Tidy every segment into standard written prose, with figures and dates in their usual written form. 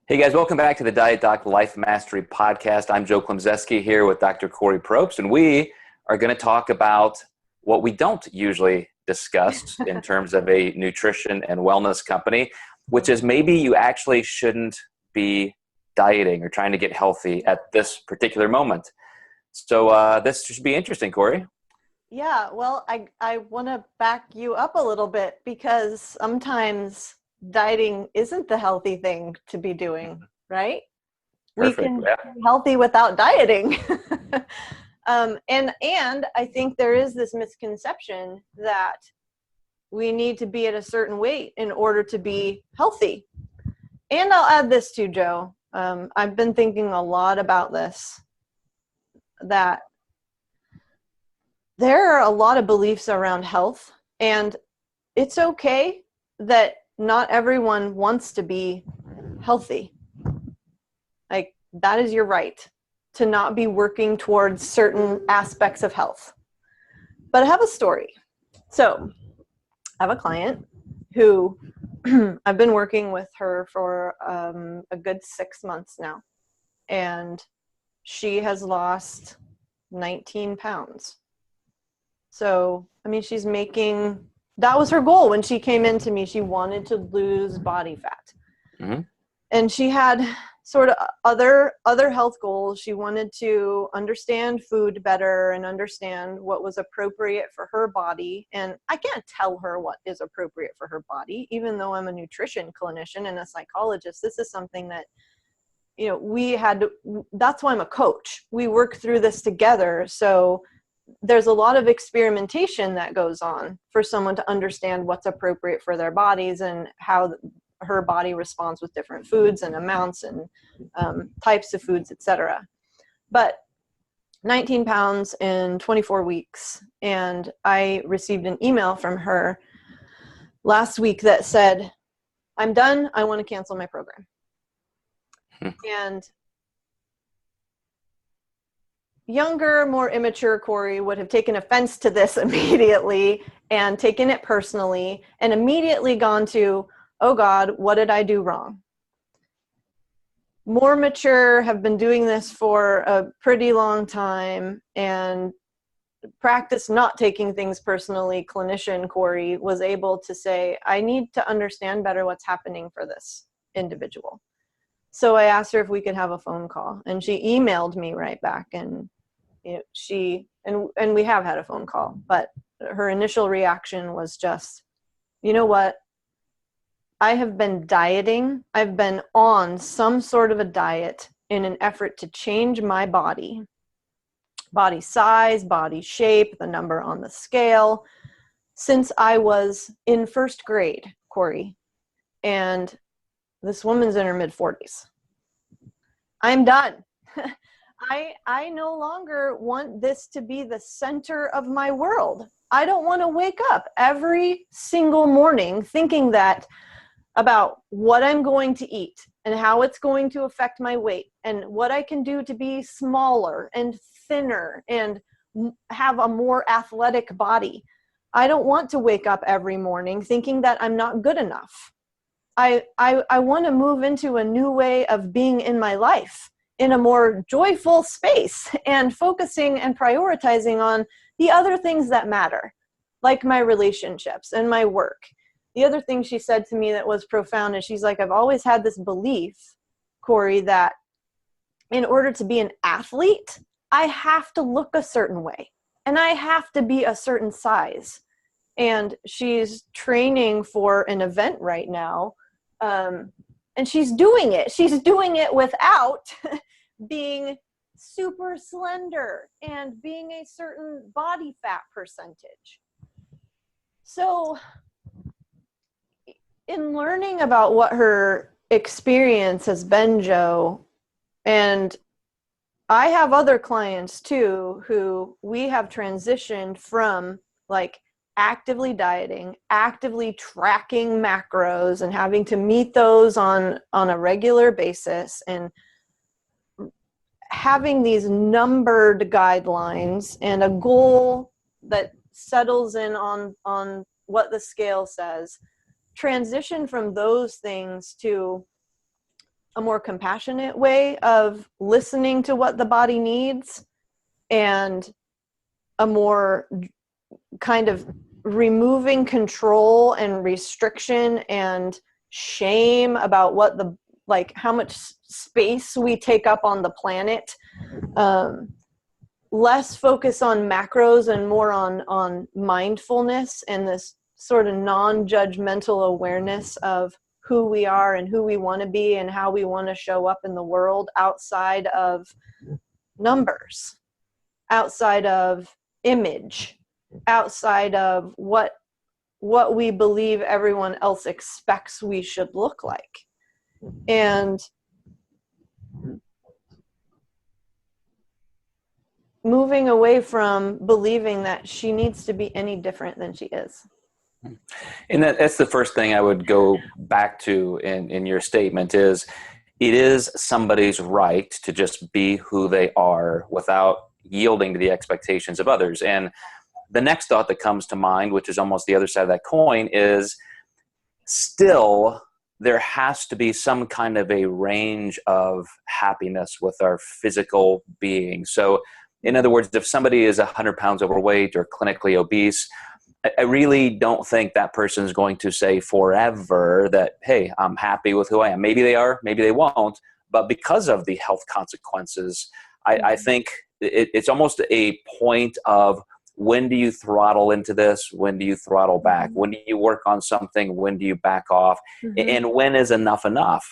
Hey guys, welcome back to the Diet Doc Life Mastery Podcast. I'm Joe Klemczewski here with Dr. Kori Propst, and we are going to talk about what we don't usually discuss in terms of a nutrition and wellness company, which is maybe you actually shouldn't be dieting or trying to get healthy at this particular moment. So this should be interesting, Kori. Yeah, well, I want to back you up a little bit because sometimes dieting isn't the healthy thing to be doing, right? Perfect. We can Yeah. be healthy without dieting. And I think there is this misconception that we need to be at a certain weight in order to be healthy. And I'll add this too, Joe. I've been thinking a lot about this, that there are a lot of beliefs around health, and it's okay that not everyone wants to be healthy. Like, that is your right to not be working towards certain aspects of health. But I have a story. So I have a client who I've been working with her for a good 6 months now. And she has lost 19 pounds. So, I mean, she's making, that was her goal when she came into me. She wanted to lose body fat. Mm-hmm. And she had sort of other health goals. She wanted to understand food better and understand what was appropriate for her body. And I can't tell her what is appropriate for her body, even though I'm a nutrition clinician and a psychologist. This is something that, you know, we had to, that's why I'm a coach. We work through this together. So there's a lot of experimentation that goes on for someone to understand what's appropriate for their bodies and how her body responds with different foods and amounts and types of foods, etc. But 19 pounds in 24 weeks. And I received an email from her last week that said, "I'm done. I want to cancel my program." And younger, more immature Kori would have taken offense to this immediately and taken it personally and immediately gone to, "Oh God, what did I do wrong?" More mature have been doing this for a pretty long time and practice not taking things personally. Clinician Kori was able to say, "I need to understand better what's happening for this individual." So I asked her if we could have a phone call, and she emailed me right back. And you know, and we have had a phone call, but her initial reaction was just, "You know what? I have been dieting. I've been on some sort of a diet in an effort to change my body size, body shape, the number on the scale, since I was in first grade, Kori." And this woman's in her mid-40s. "I'm done. I no longer want this to be the center of my world. I don't want to wake up every single morning thinking that about what I'm going to eat and how it's going to affect my weight and what I can do to be smaller and thinner and have a more athletic body. I don't want to wake up every morning thinking that I'm not good enough. I want to move into a new way of being in my life, in a more joyful space, and focusing and prioritizing on the other things that matter, like my relationships and my work." The other thing she said to me that was profound is she's like, "I've always had this belief, Kori, that in order to be an athlete, I have to look a certain way and I have to be a certain size." And she's training for an event right now. And she's doing it. She's doing it without being super slender and being a certain body fat percentage. So in learning about what her experience has been, Joe, and I have other clients too who we have transitioned from like actively dieting, actively tracking macros and having to meet those on a regular basis, and having these numbered guidelines and a goal that settles in on what the scale says. Transition from those things to a more compassionate way of listening to what the body needs, and a more kind of removing control and restriction and shame about what the, like, how much space we take up on the planet. Less focus on macros and more on mindfulness and this sort of non-judgmental awareness of who we are and who we want to be and how we want to show up in the world, outside of numbers, outside of image, outside of what we believe everyone else expects we should look like. And moving away from believing that she needs to be any different than she is. And that's the first thing I would go back to in your statement is, it is somebody's right to just be who they are without yielding to the expectations of others. And the next thought that comes to mind, which is almost the other side of that coin, is still there has to be some kind of a range of happiness with our physical being. So in other words, if somebody is 100 pounds overweight or clinically obese, I really don't think that person is going to say forever that, hey, I'm happy with who I am. Maybe they are, maybe they won't. But because of the health consequences, I think it's almost a point of, when do you throttle into this? When do you throttle back? When do you work on something? When do you back off? And when is enough enough?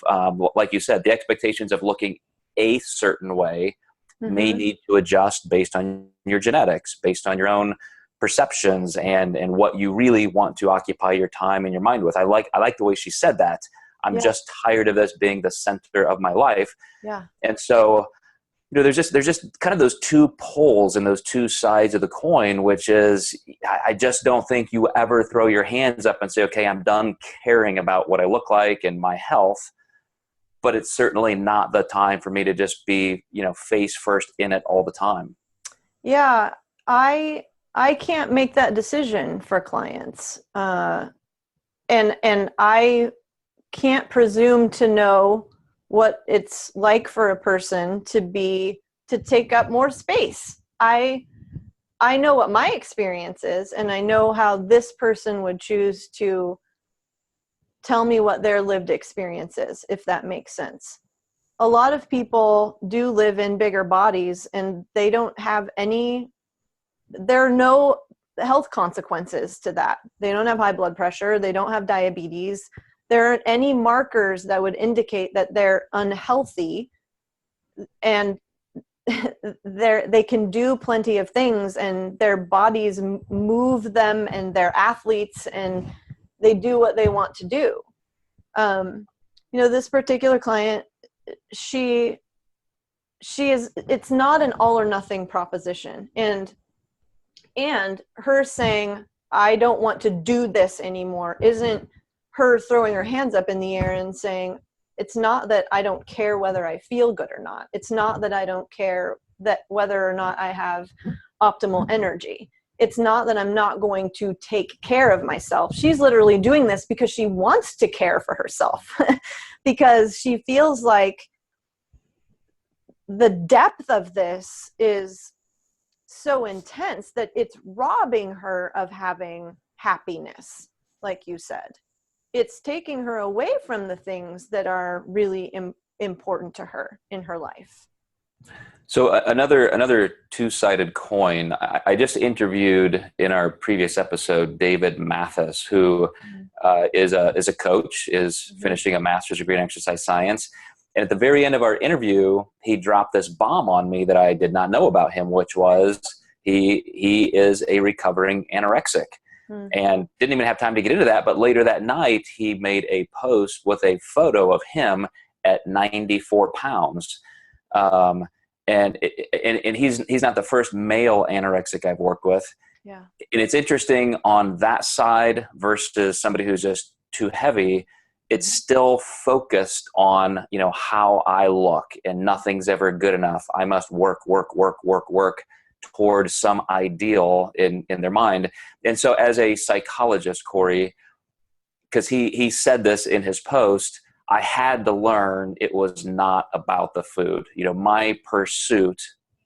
Like you said, the expectations of looking a certain way may need to adjust based on your genetics, based on your own perceptions, and what you really want to occupy your time and your mind with. I like the way she said that. I'm just tired of this being the center of my life. And so, there's just kind of those two poles and those two sides of the coin, which is, I just don't think you ever throw your hands up and say, okay, I'm done caring about what I look like and my health. But it's certainly not the time for me to just be, face first in it all the time. Yeah, I can't make that decision for clients. And I can't presume to know what it's like for a person to take up more space. I know what my experience is, and I know how this person would choose to tell me what their lived experience is, if that makes sense. A lot of people do live in bigger bodies, and they don't have there are no health consequences to that. They don't have high blood pressure. They don't have diabetes. There aren't any markers that would indicate that they're unhealthy, and they can do plenty of things, and their bodies move them, and they're athletes, and they do what they want to do. This particular client, she is, it's not an all or nothing proposition. And her saying, I don't want to do this anymore, isn't her throwing her hands up in the air and saying, it's not that I don't care whether I feel good or not. It's not that I don't care that whether or not I have optimal energy. It's not that I'm not going to take care of myself. She's literally doing this because she wants to care for herself, because she feels like the depth of this is so intense that it's robbing her of having happiness, like you said. It's taking her away from the things that are really important to her in her life. So another two-sided coin. I just interviewed in our previous episode David Mathis, who is a coach, is finishing a master's degree in exercise science. And at the very end of our interview, he dropped this bomb on me that I did not know about him, which was he is a recovering anorexic. And didn't even have time to get into that. But later that night, he made a post with a photo of him at 94 pounds. And he's not the first male anorexic I've worked with. Yeah. And it's interesting on that side versus somebody who's just too heavy. It's still focused on, how I look, and nothing's ever good enough. I must work towards some ideal in their mind. And so as a psychologist, Kori, because he said this in his post, I had to learn it was not about the food. My pursuit,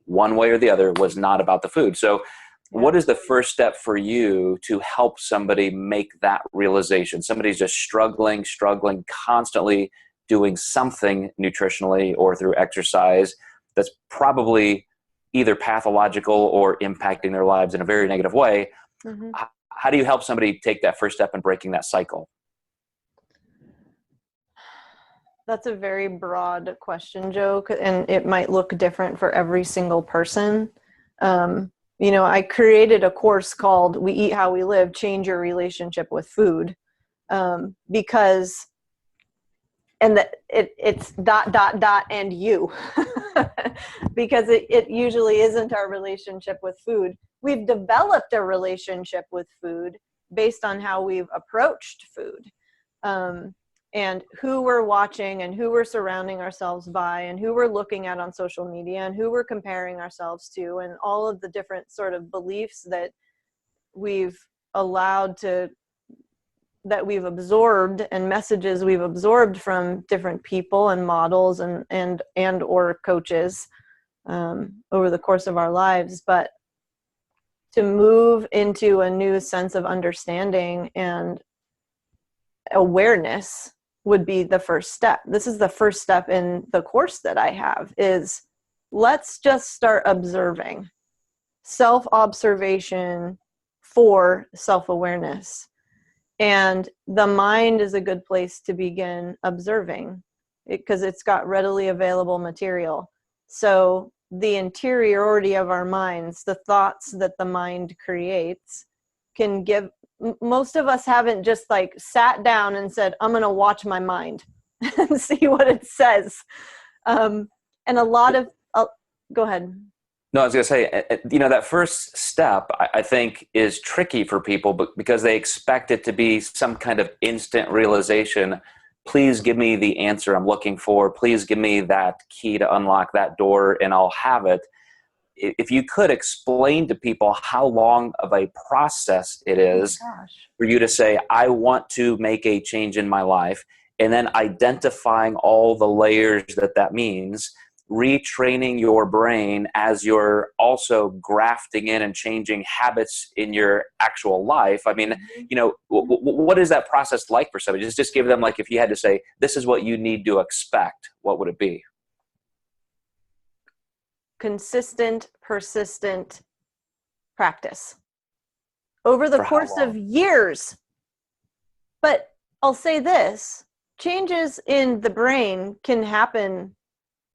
one way or the other, was not about the food. So what is the first step for you to help somebody make that realization? Somebody's just struggling constantly, doing something nutritionally or through exercise that's probably either pathological or impacting their lives in a very negative way. Mm-hmm. How do you help somebody take that first step in breaking that cycle? That's a very broad question, Joe, and it might look different for every single person. I created a course called We Eat How We Live, Change Your Relationship with Food, because it's ... and you, because it usually isn't our relationship with food. We've developed a relationship with food based on how we've approached food, and who we're watching and who we're surrounding ourselves by and who we're looking at on social media and who we're comparing ourselves to, and all of the different sort of beliefs that we've absorbed and messages we've absorbed from different people and models and or coaches over the course of our lives. But to move into a new sense of understanding and awareness would be the first step. This is the first step in the course that I have, is let's just start observing. Self-observation for self-awareness. And the mind is a good place to begin observing because it's got readily available material. So the interiority of our minds, the thoughts that the mind creates, can give... Most of us haven't just like sat down and said, I'm going to watch my mind and see what it says. And a lot of... go ahead. No, I was going to say, that first step, I think, is tricky for people, but because they expect it to be some kind of instant realization. Please give me the answer I'm looking for. Please give me that key to unlock that door and I'll have it. If you could explain to people how long of a process it is for you to say, I want to make a change in my life, and then identifying all the layers that means, retraining your brain as you're also grafting in and changing habits in your actual life. I mean, what is that process like for somebody? Just give them, like, if you had to say, this is what you need to expect, what would it be? Consistent, persistent practice over the course of years. But I'll say this, changes in the brain can happen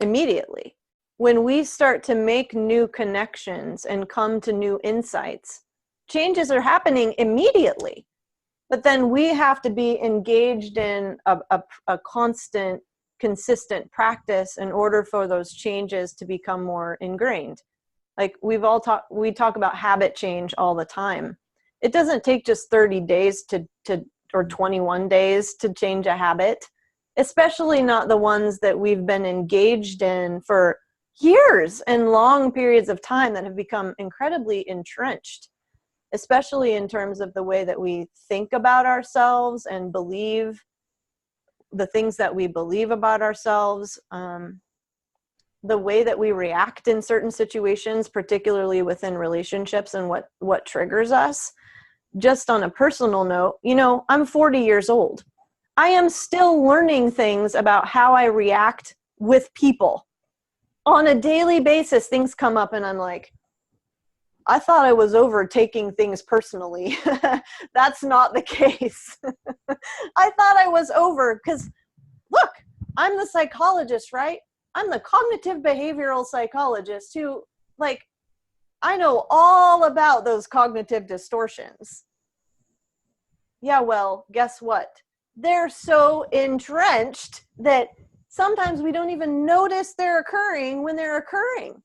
immediately. When we start to make new connections and come to new insights, changes are happening immediately. But then we have to be engaged in a constant, consistent practice in order for those changes to become more ingrained. Like we talk about habit change all the time. It doesn't take just 30 days or 21 days to change a habit, especially not the ones that we've been engaged in for years and long periods of time that have become incredibly entrenched, especially in terms of the way that we think about ourselves and believe the things that we believe about ourselves, the way that we react in certain situations, particularly within relationships, and what triggers us. Just on a personal note, I'm 40 years old. I am still learning things about how I react with people. On a daily basis, things come up and I'm like, I thought I was over taking things personally. That's not the case. I thought I was over because, look, I'm the psychologist, right? I'm the cognitive behavioral psychologist who, I know all about those cognitive distortions. Yeah, well, guess what? They're so entrenched that sometimes we don't even notice they're occurring when they're occurring.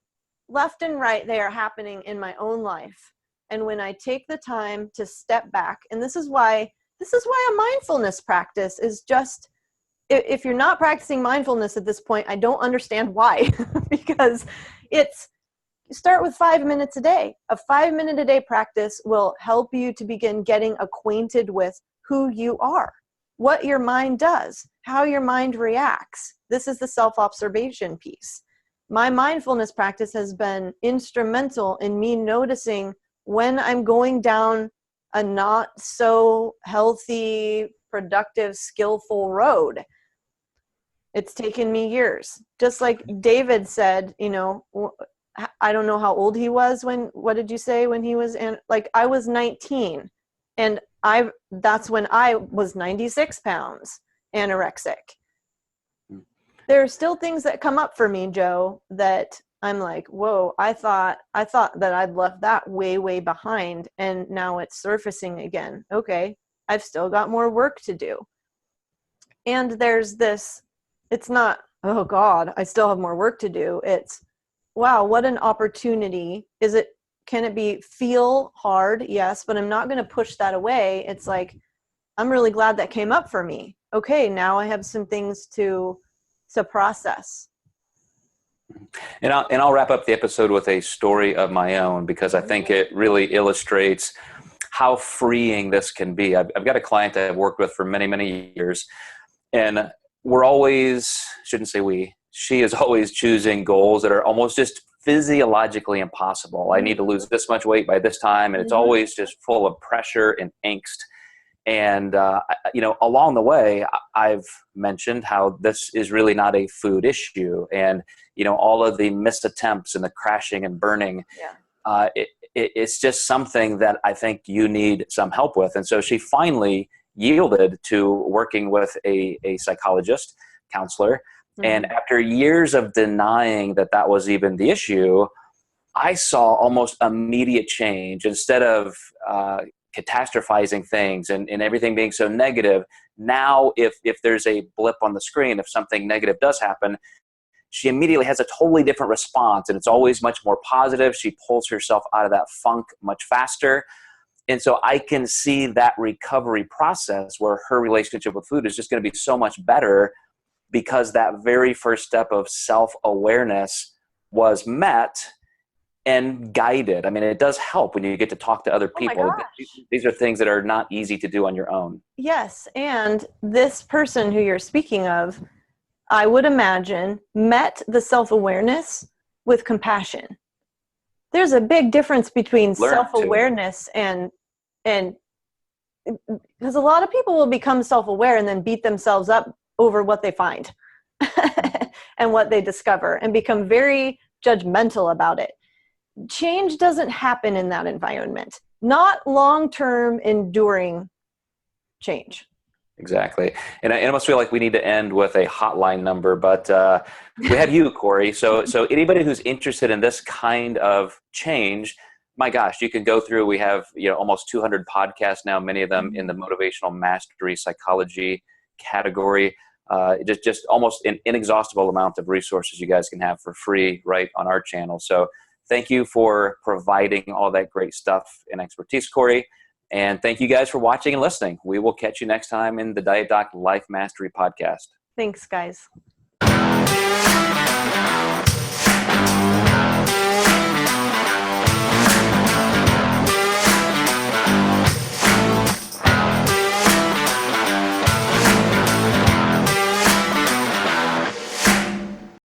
Left and right, they are happening in my own life. And when I take the time to step back, and this is why a mindfulness practice is just, if you're not practicing mindfulness at this point, I don't understand why. Because start with 5 minutes a day. A 5-minute a day practice will help you to begin getting acquainted with who you are. what your mind does, how your mind reacts. This is the self-observation piece. My mindfulness practice has been instrumental in me noticing when I'm going down a not so healthy, productive, skillful road. It's taken me years. Just like David said, you know, I don't know how old he was what did you say when he was like, I was 19 and that's when I was 96 pounds anorexic. There are still things that come up for me, Joe, that I'm like, whoa, I thought that I'd left that way, way behind, and now it's surfacing again. Okay, I've still got more work to do. And there's this, it's not, oh God, I still have more work to do. It's, wow, what an opportunity. Can it feel hard? Yes, but I'm not going to push that away. It's like, I'm really glad that came up for me. Okay, now I have some things to process. And I'll wrap up the episode with a story of my own, because I think it really illustrates how freeing this can be. I've got a client that I've worked with for many, many years, and she is always choosing goals that are almost just physiologically impossible. I need to lose this much weight by this time, and it's always just full of pressure and angst. And, along the way, I've mentioned how this is really not a food issue. And, all of the missed attempts and the crashing and burning, it's just something that I think you need some help with. And so she finally yielded to working with a psychologist, counselor. And after years of denying that was even the issue, I saw almost immediate change. Instead of catastrophizing things and everything being so negative, now if there's a blip on the screen, if something negative does happen, she immediately has a totally different response, and it's always much more positive. She pulls herself out of that funk much faster. And so I can see that recovery process where her relationship with food is just going to be so much better, because that very first step of self-awareness was met and guided. I mean, it does help when you get to talk to other people. These are things that are not easy to do on your own. Yes. And this person who you're speaking of, I would imagine, met the self-awareness with compassion. There's a big difference between self-awareness and because a lot of people will become self-aware and then beat themselves up over what they find and what they discover and become very judgmental about it. Change doesn't happen in that environment. Not long-term enduring change. Exactly. And I almost feel like we need to end with a hotline number, but we have you, Kori. So anybody who's interested in this kind of change, my gosh, you can go through, we have almost 200 podcasts now, many of them in the motivational mastery psychology category. Just almost an inexhaustible amount of resources you guys can have for free right on our channel. So thank you for providing all that great stuff and expertise, Kori. And thank you guys for watching and listening. We will catch you next time in the Diet Doc Life Mastery Podcast. Thanks, guys.